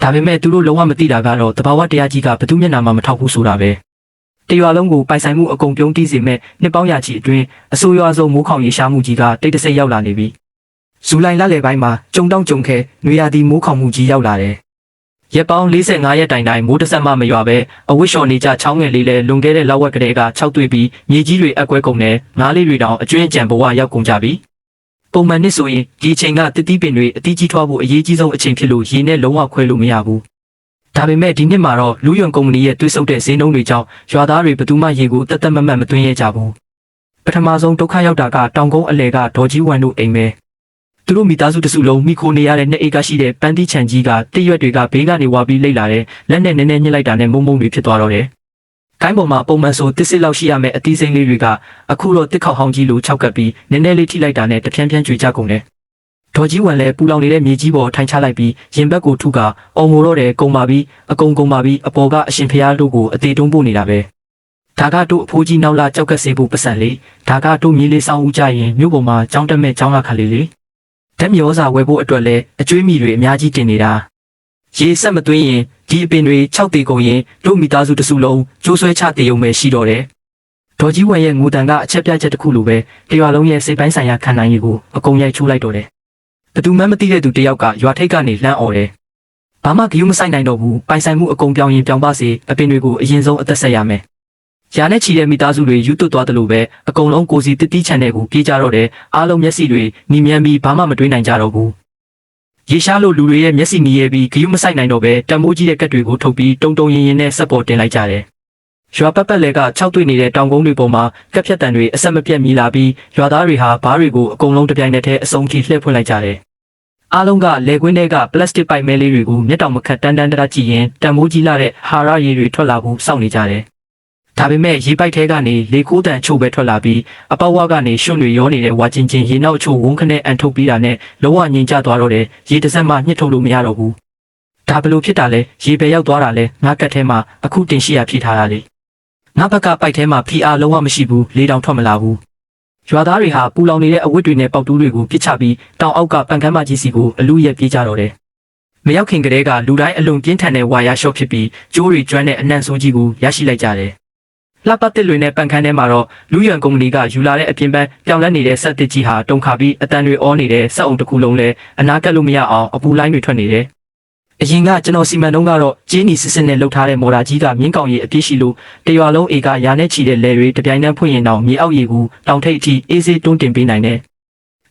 ဒါပေမဲ့သူတို့လုံးဝမသိတာကတော့တဘာဝတရားကြီးကဘသူမျက်နှာမှမထောက်ဘူးဆိုတာပဲတရွာလုံးကိုပိုင်ဆိုင်မှုအကုန်ပြုံးတီးစေမဲ့နှစ်ပေါင်းရာချီအတွင်းအဆိုးရွားဆုံးမိုးခေါင်ရေရှားမှုကြီးကတိတ်တဆိတ်ရောက်လာနေပြီဇူလိုင်လလယ်ပိုင်းမှာကြုံတောင်းကြုံခဲနွေရာသီမိုးခေါင်မှုကြီးရောက်လာတယ်ရက်ပေါင်း45ရက်တိုင်မိုးတဆက်မှမရွာပဲအဝိရှော်နေကြချောင်းငယ်လေးလဲလွန်ခဲ့တဲ့လောက်ဝက်ကလေးက6တွေ့ပြီးမြေကြီးတွေအကွဲကုန်တယ်ငါးလေးတွေတောင်အကျွင်းအကြံဘဝရောက်ကုန်ကြပြီပုံမှန်နှစ်ဆိုရင်ဒီအချိန်ကတတိပင်တွေအတီးကြီးထွားဖို့အရေးကြီးဆုံးအချိန်ဖြစ်လို့ရေနဲ့လုံးဝခွဲလို့မရဘူးဒါပေမဲ့ဒီနှစ်မှာတော့လူယွန်ကုမ္ပဏီရဲ့တွေးဆုပ်တဲ့ဈေးနှုန်းတွေကြောင့်ရွာသားတွေဘယ်သူမှရေကိုတက်တက်မတ်မတ်မသွင်းရကြဘူးပထမဆုံးဒုက္ခရောက်တာကတောင်ကုန်းအလဲကဒေါ်ကြီးဝမ်တို့အိမ်ပဲသူတို့မိသားစုတစုလုံးမိခိုနေရတဲ့2ဧကရှိတဲ့ပန်းတီးချန်ကြီးကတရွက်တွေကဘေးကနေဝါပြီးလိမ့်လာတယ်လက်နဲ့နည်းနည်းညှစ်လိုက်တာနဲ့မုံမုံတွေဖြစ်သွားတော့တယ်ကိုင်းပေါ်မှာပုံမှန်ဆိုတစ်စစ်လောက်ရှိရမယ့်အသီးစိမ့်လေးတွေကအခုတော့တစ်ခေါက်ဟောင်းကြီးလိုခြောက်ကပ်ပြီးနည်းနည်းလေးထိလိုက်တာနဲ့တဖြန်းဖြန်းကျွေကြကုန်တယ်ဒေါ်ကြီးဝမ်လည်းပူလောင်နေတဲ့မြေကြီးပေါ်ထိုင်ချလိုက်ပြီးရင်ဘက်ကိုထုကအော်မိုတော့တယ်ကုံပါပြီးအကုန်ပါပြီးအပေါ်ကအရှင်ဖျားတို့ကိုအသေးတုံးပို့နေတာပဲဒါကတို့အဖိုးကြီးနောက်လာကြောက်ကက်စေဖို့ပတ်စံလေးဒါကတို့မြေလေးဆောင်ဦးကြရင်မြို့ပေါ်မှာကြောင်းတက်မဲ့ကြောင်းလာခါလေးလေဓာတ်မြေဩဇာဝယ်ဖို့အတွက်လည်းအကျွေးမိတွေအများကြီးတင်နေတာရေဆက်မသွင်းရင်ဒီအပင်တွေ6တေကုန်ရင်တို့မိသားစုတစုလုံးကျိုးဆွဲချတေုံပဲရှိတော့တယ်ဒေါ်ကြီးဝမ်ရဲ့ငိုတန်ကအချက်ပြချက်တစ်ခုလိုပဲတရွာလုံးရဲ့စိတ်ပိုင်းဆိုင်ရာခံနိုင်ရည်ကိုအကုန်ရိုက်ချိုးလိုက်တော့တယ်ဘသူမှမသိတဲ့သူတယောက်ကရွာထိပ်ကနေလှမ်းអော်တယ်ဘာမှဂယုမဆိုင်နိုင်တော့ဘူးပိုင်ဆိုင်မှုအကုန်ပြောင်းရင်ပြောင်းပါစေအပင်တွေကိုအရင်ဆုံးအသက်ဆက်ရမယ်ရာနဲ့ချီတဲ့မိသားစုတွေယူသွတ်သွားတယ်လို့ပဲအကုန်လုံးကိုစီတတိချန်တဲ့ကိုပြေးကြတော့တယ်အားလုံးမျက်စိတွေနီမြန်းပြီးဘာမှမတွေးနိုင်ကြတော့ဘူးရေရှားလို့လူတွေရဲ့မျက်စိနီးရဲပြီးဂယုမဆိုင်နိုင်တော့ပဲတံမိုးကြီးတဲ့ကက်တွေကိုထုတ်ပြီးတုံတုံရင်ရင်နဲ့ဆက်ပေါ်တင်လိုက်ကြတယ်ရွာပတ်ပတ်လဲက6တွေ့နေတဲ့တောင်ကုန်းတွေပေါ်မှာကက်ဖြတ်တန်တွေအဆက်မပြတ်မြည်လာပြီးရွာသားတွေဟာဘားတွေကိုအကုန်လုံးတပြိုင်နက်တည်းအစုံထိလှည့်ဖွင့်လိုက်ကြတယ်အားလုံးကလေကွင်းတွေကပလတ်စတစ်ပိုက်မဲလေးတွေကိုမျက်တောင်မခတ်တန်းတန်းကြည့်ရင်တံမိုးကြီးလာတဲ့ဟာရရည်တွေထွက်လာဖို့စောင့်နေကြတယ်ဒါပေမဲ့ရေပိုက်ထဲကနေလေခိုးတန်ချို့ပဲထွက်လာပြီးအပေါက်ဝါကနေရွှွန့်တွေရောနေတဲ့ဝါချင်းချင်းရေနောက်ချို့ဝုန်းခနဲ့အန်ထုတ်ပြီးတာနဲ့လုံးဝငြိမ်ကျသွားတော့တယ်ရေတစ်စက်မှညှစ်ထုတ်လို့မရတော့ဘူးဒါဘလို့ဖြစ်တာလဲရေပဲရောက်သွားတာလဲငါကတ်ထဲမှာအခုတင်ရှိရဖြစ်ထားတာလေငါဘက်ကပိုက်ထဲမှာဖီအားလုံးဝမရှိဘူးလေတောင်ထွက်မလာဘူးရွာသားတွေဟာပူလောင်နေတဲ့အဝတ်တွေနဲ့ပေါက်တူးတွေကိုပြစ်ချပြီးတောင်အောက်ကပန်ကမ်းမကြီးစီကိုအလူရက်ပြေးကြတော့တယ် မရောက်ခင်ကတည်းကလူတိုင်းအလွန်ပြင်းထန်တဲ့ဝါယာရှော့ဖြစ်ပြီးကျိုးတွေကျွမ်းတဲ့အနှံ့ဆိုးကြီးကိုရရှိလိုက်ကြတယ်။လှပတစ်လွင်နဲ့ပန်ခန်းထဲမှာတော့လူရန်ကုမ္ပဏီကယူလာတဲ့အပြင်ပန်းပြောင်းလဲနေတဲ့စက်တစ်ကြီးဟာတုံခါပြီးအတန်တွေအောနေတဲ့စက်အုံတစ်ခုလုံးလည်းအနာကပ်လို့မရအောင်အပူလိုင်းတွေထွက်နေတယ်။အရင်ကကျွန်တော်စီမံတုံးကတော့ကျင်းနီစစ်စစ်နဲ့လှုပ်ထားတဲ့မော်တာကြီးကမြင်းကောင်ရီအပြည့်ရှိလို့တရွာလုံးဧကရာနဲ့ချီတဲ့လယ်တွေတပြိုင်တည်းဖွင့်ရင်တောင်မြေအောက်ရေကူတောင်ထိပ်အထိအေးဆေးတွန်းတင်ပေးနိုင်တယ်။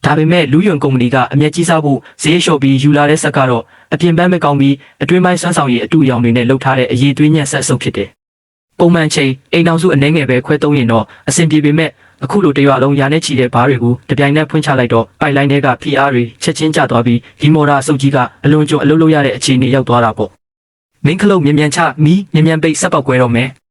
ဒါပေမဲ့လူယွန်ကုမ္ပဏီကအမျက်ကြီးစားဖို့ဈေးလျှော့ပြီးယူလာတဲ့ဆက်ကတော့အပြင်ပန်းမကောင်းပြီးအတွင်းပိုင်းဆွမ်းဆောင်ရည်အတူအယောင်တွေနဲ့လှုပ်ထားတဲ့အရေးသွေးညက်ဆက်စုပ်ဖြစ်တယ်။ပုံမှန်ချိန်အိမ်တော်စုအနေငယ်ပဲခွဲသုံးရင်တော့အဆင်ပြေပေမဲ့အခုလိုတရွာလုံးရာနဲ့ချီတဲ့ဘားတွေကိုတပြိုင်နက်ဖွင့်ချလိုက်တော့ပိုက်လိုင်းတွေက PR တွေချက်ချင်းကျသွားပြီးဒီမော်တာအစုပ်ကြီးကအလွန်ကျွံအလုပ်လုပ်ရတဲ့အခြေအနေရောက်သွားတာပေါ့။မင်းခလုတ်မြန်မြန်ချမီးမြန်မြန်ပိတ်ဆက်ပေါက်ကွဲတော့မယ်။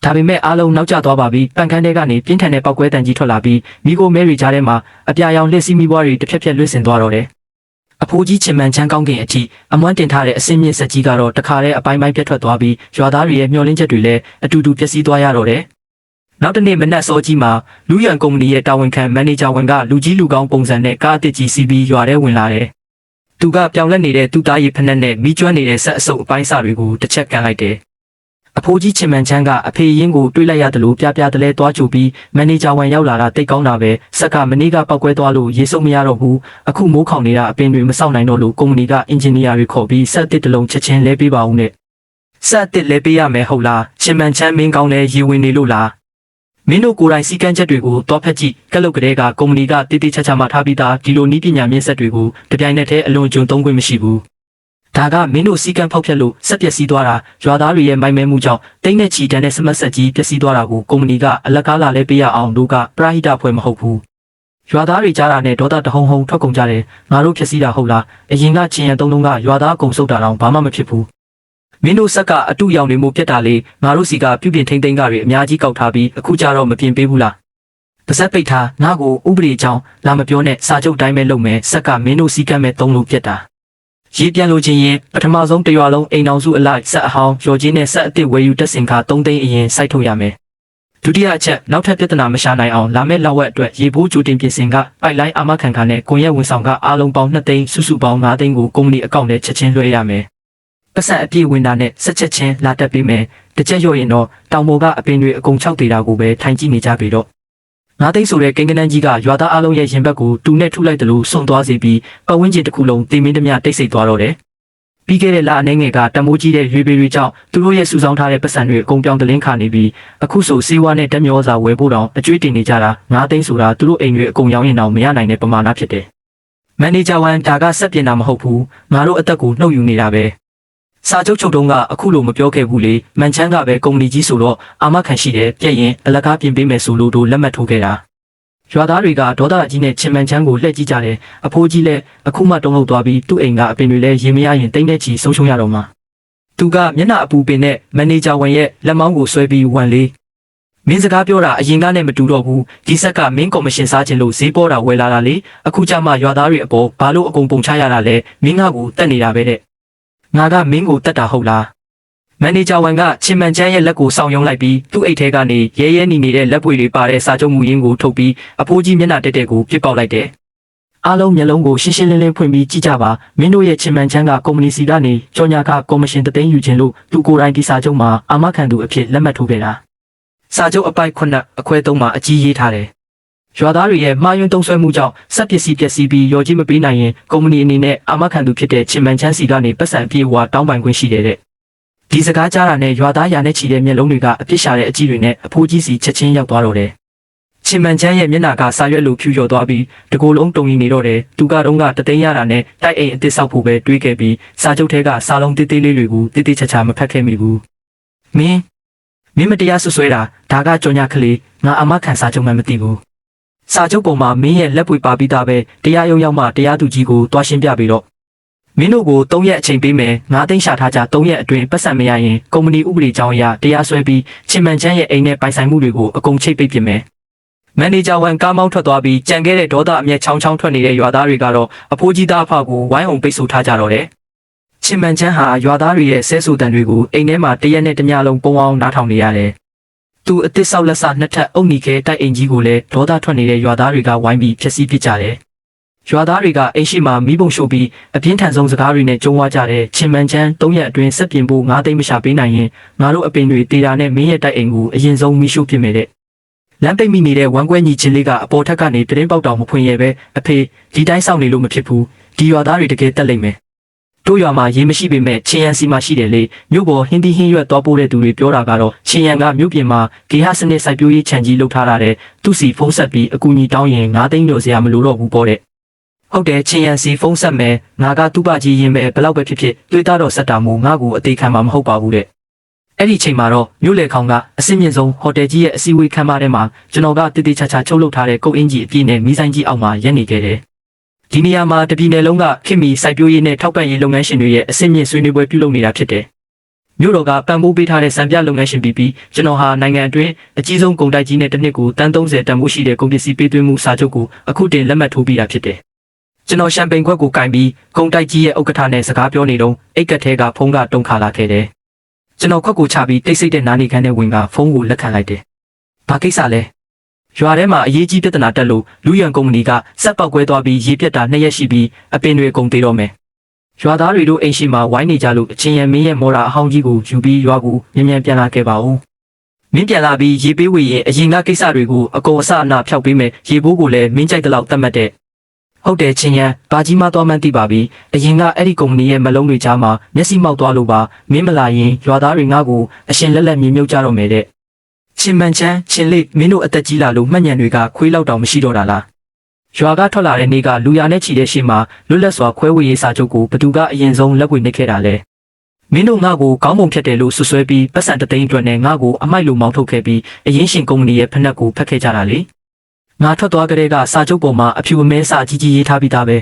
ဒါပေမဲ့အားလုံးနောက်ကျသွားပါပြီပန်ခန်းထဲကနေပြင်းထန်တဲ့ပေါက်ကွဲတန်ကြီးထွက်လာပြီးမိကိုမဲရီကြားထဲမှာအပြာရောင်လက်စီမီဘွားတွေတစ်ဖြက်ဖြက်လွင့်စင်သွားတော့တယ်အဖိုးကြီးချင်မှန်ချမ်းကောင်းကင်အထိအမွှမ်းတင်ထားတဲ့အစင်းမြင့်ဆက်ကြီးကတော့တခါတည်းအပိုင်းပိုင်းပြတ်ထွက်သွားပြီးရွာသားတွေရဲ့မျှော်လင့်ချက်တွေလည်းအတူတူပျက်စီးသွားရတော့တယ်နောက်တနေ့မနက်စောကြီးမှာလူရန်ကုမ္ပဏီရဲ့တာဝန်ခံမန်နေဂျာဝန်ကလူကြီးလူကောင်းပုံစံနဲ့ကားအသစ်ကြီးစီးပြီးရွာထဲဝင်လာတယ်သူကပြောင်းလဲနေတဲ့သူ့သားရည်ဖက်နဲ့မိကျွမ်းနေတဲ့ဆက်အစုပ်အပိုင်းစာတွေကိုတစ်ချက်ကန်လိုက်တယ်အဖိုးကြီးချင်မှန်ချမ်းကအဖေရင်းကိုတွေးလိုက်ရတယ်လို့ပြပြတလဲသွားကြိုပြီးမန်နေဂျာဝန်ရောက်လာတာတိတ်ကောင်းတာပဲဆက်ကမနေ့ကပောက်ကွဲသွားလို့ရေစုပ်မရတော့ဘူးအခုမိုးခေါင်နေတာအပင်တွေမစောင့်နိုင်တော့လို့ကုမ္ပဏီကအင်ဂျင်နီယာတွေခေါ်ပြီးဆက်တစ်တလုံးချက်ချင်းလဲပေးပါဦးနဲ့ဆက်တစ်လဲပေးရမယ်ဟုတ်လားချင်မှန်ချမ်းမင်းကောင်းလဲရေဝင်နေလို့လားမင်းတို့ကိုယ်တိုင်စီကံချက်တွေကိုတွားဖက်ကြည့်ကလုတ်ကလေးကကုမ္ပဏီကတိတိကျကျမှထားပြီးသားဒီလိုနည်းပညာမြင့်ဆက်တွေကိုတပြိုင်နက်တည်းအလွန်ကျွံသုံးခွင့်မရှိဘူးဒါကမင်းတို့စီကံဖောက်ဖျက်လို့ဆက်ပျက်စီးသွားတာရွာသားတွေရဲ့မိုင်းမဲမှုကြောင့်တိတ်နဲ့ချီတန်းတဲ့စမတ်ဆက်ကြီးပျက်စီးသွားတာကိုကုမ္ပဏီကအလက်ကားလာလဲပေးရအောင်တို့ကပရာဟိတဖွဲ့မဟုတ်ဘူးရွာသားတွေကြားတာနဲ့ဒေါသတဟုံဟုံထွက်ကုန်ကြတယ်ငါတို့ဖျက်စီးတာဟုတ်လားအရင်ကချင်းရံသုံးလုံးကရွာသားအကုန်စုပ်တာတော့ဘာမှမဖြစ်ဘူးမင်းတို့ဆက်ကအတူရောင်တွေမှုပြတ်တာလေငါတို့စီကပြုပြင်ထိန်းသိမ်းကြတွေအများကြီးကောက်ထားပြီးအခုကြတော့မပြင်ပေးဘူးလားပါဇက်ပိတ်ထားငါ့ကိုဥပဒေအကြောင်းလာမပြောနဲ့စာချုပ်တိုင်းပဲလုပ်မယ်ဆက်ကမင်းတို့စီကံမဲ့သုံးလို့ပြတ်တာရေးပြန်လို့ချင်းရင်ပထမဆုံးတရွာလုံးအိမ်အောင်စုအလိုက်ဆက်အဟောင်းရော်ချင်းနဲ့ဆက်အစ်စ်ဝယ်ယူတက်စင်ခါ3သိန်းအရင်စိုက်ထုတ်ရမယ်ဒုတိယအချက်နောက်ထပ်ပြဿနာမရှာနိုင်အောင်လာမယ့်လောက်ဝက်အတွက်ရေဘိုးကြိုတင်ပြင်ဆင်ကပိုက်လိုင်းအာမခံခါနဲ့ကွန်ရက်ဝန်ဆောင်ကအားလုံးပေါင်း2သိန်းစုစုပေါင်း5သိန်းကိုကုမ္ပဏီအကောင့်ထဲချက်ချင်းလွှဲရမယ်ပတ်စံအပြည့်ဝင်တာနဲ့ဆက်ချက်ချင်းလာတက်ပေးမယ်တစ်ချက်ရော့ရင်တော့တောင်ပေါ်ကအပင်တွေအကုန်6သေးတာကိုပဲထိုင်ကြည့်နေကြပြီတော့ငါးသိန်းဆိုတဲ့ကိန်းကနန်းကြီးကရွာသားအလုံးရဲ့ရင်ဘက်ကိုတူနဲ့ထုလိုက်တယ်လို့စွန့်သွားစေပြီးပတ်ဝန်းကျင်တစ်ခုလုံးတင်မင်းတမျှတိတ်ဆိတ်သွားတော့တယ်။ပြီးခဲ့တဲ့လအနေငယ်ကတမိုးကြီးတဲ့ရွေပေတွေကြောင့်သူတို့ရဲ့စုဆောင်းထားတဲ့ပတ်စံတွေအကုန်ပြောင်းတလင်းခါနေပြီးအခုဆိုစေဝါနဲ့တက်မျောစာဝယ်ဖို့တောင်အကျွေးတင်နေကြတာငါးသိန်းဆိုတာသူတို့အိမ်တွေအကုန်ရောင်းရင်တော့မရနိုင်တဲ့ပမာဏဖြစ်တယ်။မန်နေဂျာဝန်ဒါကဆက်ပြင်တာမဟုတ်ဘူးငါတို့အသက်ကိုနှုတ်ယူနေတာပဲ။စာချုပ်ချုပ်တုံးကအခုလိုမပြောခဲ့ဘူးလေမန်ချမ်းကပဲကုမ္ပဏီကြီးဆိုတော့အာမခံရှိတယ်ပြည့်ရင်အလကားပြင်ပေးမယ်ဆိုလို့တို့လက်မှတ်ထိုးခဲ့တာရွာသားတွေကဒေါသကြီးနဲ့ချင်မှန်ချမ်းကိုလှည့်ကြည့်ကြတယ်အဖိုးကြီးလည်းအခုမှတုံးလောက်သွားပြီးသူ့အိမ်ကအပင်တွေလည်းရေမရရင်တိတ်နဲ့ချီဆုံးရှုံးရတော့မှာသူကမျက်နှာအပူပင်နဲ့မန်နေဂျာဝန်ရဲ့လက်မောင်းကိုဆွဲပြီးဝန်လေးမင်းစကားပြောတာအရင်ကနဲ့မတူတော့ဘူးဒီဆက်ကမင်းကော်မရှင်စားခြင်းလို့ဈေးပေါ်တာဝယ်လာတာလေအခုကျမှရွာသားတွေအပေါ်ဘာလို့အကုန်ပုံချရတာလဲမင်းငါ့ကိုတက်နေတာပဲတဲ့ငါကမင်းကိုတက်တာဟုတ်လားမန်နေဂျာဝန်ကချင်မှန်ချမ်းရဲ့လက်ကိုဆောင်ယုံလိုက်ပြီးသူ့အိတ်ထဲကနေရဲရဲနီနေတဲ့လက်ပွေတွေပါတဲ့စာချုပ်မူရင်းကိုထုတ်ပြီးအဖိုးကြီးမျက်နှာတက်တဲ့ကိုပြစ်ပေါက်လိုက်တယ်အားလုံးမျက်လုံးကိုရှင်းရှင်းလင်းလင်းဖွင့်ပြီးကြည့်ကြပါမင်းတို့ရဲ့ချင်မှန်ချမ်းကကုမ္ပဏီစီကနေကြော်ညာကကော်မရှင်တသိန်းယူခြင်းလို့သူကိုယ်တိုင်ဒီစာချုပ်မှာအာမခံသူအဖြစ်လက်မှတ်ထိုးခဲ့တာစာချုပ်အပိုက်9အခွဲ3မှာအကြီးရေးထားတယ်ရွာသားတွေရဲ့မှားယွင်းသုံးစွဲမှုကြောင့်စက်ပစ္စည်းပျက်စီးပြီးရော်ကြီးမပေးနိုင်ရင်ကုမ္ပဏီအနေနဲ့အာမခံသူဖြစ်တဲ့ချင်မှန်ချမ်းစီကနေပတ်စံပြေဝါတောင်းပန်ခွင့်ရှိတယ်တဲ့ဒီစကားကြားတာနဲ့ရွာသားရာနဲ့ချီတဲ့မျက်လုံးတွေကအပြစ်ရှာတဲ့အကြည့်တွေနဲ့အဖိုးကြီးစီချက်ချင်းရောက်သွားတော့တယ်ချင်မှန်ချမ်းရဲ့မျက်နှာကစာရွက်လိုဖြူကျော်သွားပြီးတကိုယ်လုံးတုံရင်နေတော့တယ်သူကတော့တသိန်းရတာနဲ့တိုက်အိမ်အစ်စ်ဆောက်ဖို့ပဲတွေးခဲ့ပြီးစာချုပ်ထဲကစာလုံးတေးသေးလေးတွေကိုတေးသေးချာချာမဖတ်ခဲ့မိဘူးမင်းမတရားဆွဆွဲတာဒါကကြော်ညာကလေးငါအမခံစာချုပ်မှမသိဘူးစာချုပ်ပေါ်မှာမင်းရဲ့လက်ပွေပါပြီးသားပဲတရားရုံးရောက်မှတရားသူကြီးကိုတွားရှင်းပြပြီးတော့မင်းတို့ကို3ရက်အချိန်ပေးမယ်9သိန်းရှာထားကြ3ရက်အတွင်းပတ်စံမရရင်ကုမ္ပဏီဥပဒေကြောင်းအရတရားစွဲပြီးချင်မှန်ချမ်းရဲ့အိမ်နဲ့ပိုင်ဆိုင်မှုတွေကိုအကုန်ချိတ်ပိတ်ပစ်မယ်မန်နေဂျာဝန်ကားမောင်းထွက်သွားပြီးကြံခဲ့တဲ့ဒေါသအမျက်ချောင်းချောင်းထွက်နေတဲ့ရွာသားတွေကတော့အဖိုးကြီးသားအဖကိုဝိုင်းအောင်ပိတ်ဆို့ထားကြတော့တယ်ချင်မှန်ချမ်းဟာရွာသားတွေရဲ့ဆဲဆူတန်တွေကိုအိမ်ထဲမှာတရက်နဲ့တညလုံးပုံအောင်နားထောင်နေရတယ်သူအစ်စ်ဆောက်လက်စနှစ်ထပ်အုပ်နီခဲတိုက်အိမ်ကြီးကိုလည်းဒေါသထွက်နေတဲ့ရွာသားတွေကဝိုင်းပြီးဖျက်ဆီးပစ်ကြတယ် ရွာသားတွေကအိမ်ရှိမှာမိဘုံရှို့ပြီးအပြင်းထန်ဆုံးစကားတွေနဲ့ကြုံဝါကြတဲ့ချင်းမန်ချန်း3ရက်အတွင်းဆက်ပြင်ဖို့9သိန်းမရှာပေးနိုင်ရင်ငါတို့အပင်တွေတေတာနဲ့မင်းရဲ့တိုက်အိမ်ကိုအရင်ဆုံးမိရှို့ပစ်မယ်တဲ့လမ်းပိတ်မိနေတဲ့ဝမ်းကွဲညီချင်းလေးကအပေါ်ထက်ကနေပြတင်းပေါက်တောင်မဖွင့်ရဲပဲအဖေဒီတိုင်းစောင့်နေလို့မဖြစ်ဘူးဒီရွာသားတွေတကယ်တက်လိမ့်မယ်တို့ရွာမှာရေမရှိပေမဲ့ချင်းရန်စီမှာရှိတယ်လေမြို့ပေါ်ဟင်းသီးဟင်းရွက်သွားပို့တဲ့သူတွေပြောတာကတော့ချင်းရန်ကမြို့ပြင်မှာဂေဟစနစ်စိုက်ပျိုးရေးခြံကြီးလုပ်ထားတဲ့သူစီဖုံးဆက်ပြီးအကူအညီတောင်းရင်9သိန်းလို့စရာမလိုတော့ဘူးပေါ့တဲ့ဟုတ်တယ်ချင်းရန်စီဖုံးဆက်မယ်ငါကသူ့ပကြီးရင်ပဲဘလောက်ပဲဖြစ်ဖြစ်တွေးသားတော့ဆက်တာမို့ငါ့ကိုအသေးခံမှာမဟုတ်ပါဘူးတဲ့အဲ့ဒီချိန်မှာတော့မြို့လေခေါင်ကအစင်းမြင့်ဆုံးဟိုတယ်ကြီးရဲ့အစည်းအဝေးခန်းမထဲမှာကျွန်တော်ကတည်တည်ချာချာချုပ်လုပ်ထားတဲ့ကုတ်အင်ကြီးအပြည့်နဲ့မီးဆိုင်ကြီးအောက်မှာရပ်နေခဲ့တယ်ဒီနေရာမှာတပြည်နယ်လုံးကခင်မီစိုက်ပျိုးရေးနဲ့ထောက်ပံ့ရေးလုပ်ငန်းရှင်တွေရဲ့အစင်းမြင့်ဆွေးနွေးပွဲပြုလုပ်နေတာဖြစ်တယ်မြို့တော်ကပံ့ပိုးပေးထားတဲ့စံပြလုပ်ငန်းရှင်ပြီးကျွန်တော်ဟာနိုင်ငံအတွင်းအကြီးဆုံးကုန်တိုက်ကြီးနဲ့တစ်နှစ်ကိုတန်း30တန်ဖိုးရှိတဲ့ကုန်ပစ္စည်းပေးသွင်းမှုစာချုပ်ကိုအခုတင်လက်မှတ်ထိုးပြီးတာဖြစ်တယ်ကျွန်တော်ရှမ်ပိန်ခွက်ကိုကင်ပြီးကုန်တိုက်ကြီးရဲ့ဥက္ကဋ္ဌနဲ့စကားပြောနေတော့အိတ်ကက်ထဲကဖုန်းကတုံခါလာခဲ့တယ်ကျွန်တော်ခွက်ကိုချပြီးတိတ်ဆိတ်တဲ့နားနေခန်းနဲ့ဝင်ကဖုန်းကိုလက်ခံလိုက်တယ်ဘာကိစ္စလဲရွာထဲမှာအရေးကြီးပြဿနာတက်လို့လူရန်ကုမ္ပဏီကစက်ပေါက်ကွဲသွားပြီးရေပြတ်တာ2ရက်ရှိပြီးအပင်တွေအကုန်သေးတော့မယ်ရွာသားတွေတို့အိမ်ရှိမှာဝိုင်းနေကြလို့အချင်းရမင်းရဲ့မော်ရာအဟောင်းကြီးကိုယူပြီးရွာကိုမြန်မြန်ပြန်လာခဲ့ပါဦးမင်းပြန်လာပြီးရေပေးဝေရင်အရင်ကကိစ္စတွေကိုအကုန်အစအနဖျောက်ပေးမယ်ရေဘိုးကိုလည်းမင်းကြိုက်တဲ့လောက်သတ်မှတ်တဲ့ဟုတ်တယ်ချင်းရန်ဘာကြီးမသွားမှန်းသိပါပြီအရင်ကအဲ့ဒီကုမ္ပဏီရဲ့မလုံးတွေကြားမှာမျက်စိမောက်သွားလို့ပါမင်းမလာရင်ရွာသားတွေငါ့ကိုအရှင်လက်လက်မြေမြုပ်ကြတော့မယ်တဲ့ချင်းမန်ချန်းချင်းလေးမင်းတို့အသက်ကြီးလာလို့မှတ်ဉဏ်တွေကခွေးလောက်တောင်မရှိတော့တာလားရွာကထွက်လာတဲ့နေ့ကလူရနဲ့ချီတဲ့ရှေ့မှာလွတ်လပ်စွာခွဲဝေရေးစာချုပ်ကိုဘသူကအရင်ဆုံးလက်ဝေနှိပ်ခဲ့တာလဲမင်းတို့ငါ့ကိုကောင်းမွန်ဖြတ်တယ်လို့ဆွဆွဲပြီးပတ်စံတသိန်းအတွက်နဲ့ငါ့ကိုအမိုက်လိုမောင်းထုတ်ခဲ့ပြီးအရင်ရှင်ကုမ္ပဏီရဲ့ဖက်နှက်ကိုဖက်ခဲ့ကြတာလေငါထွက်သွားကြတဲ့ကစာချုပ်ပေါ်မှာအဖြူအမဲစာကြီးကြီးရေးထားပြီးသားပဲ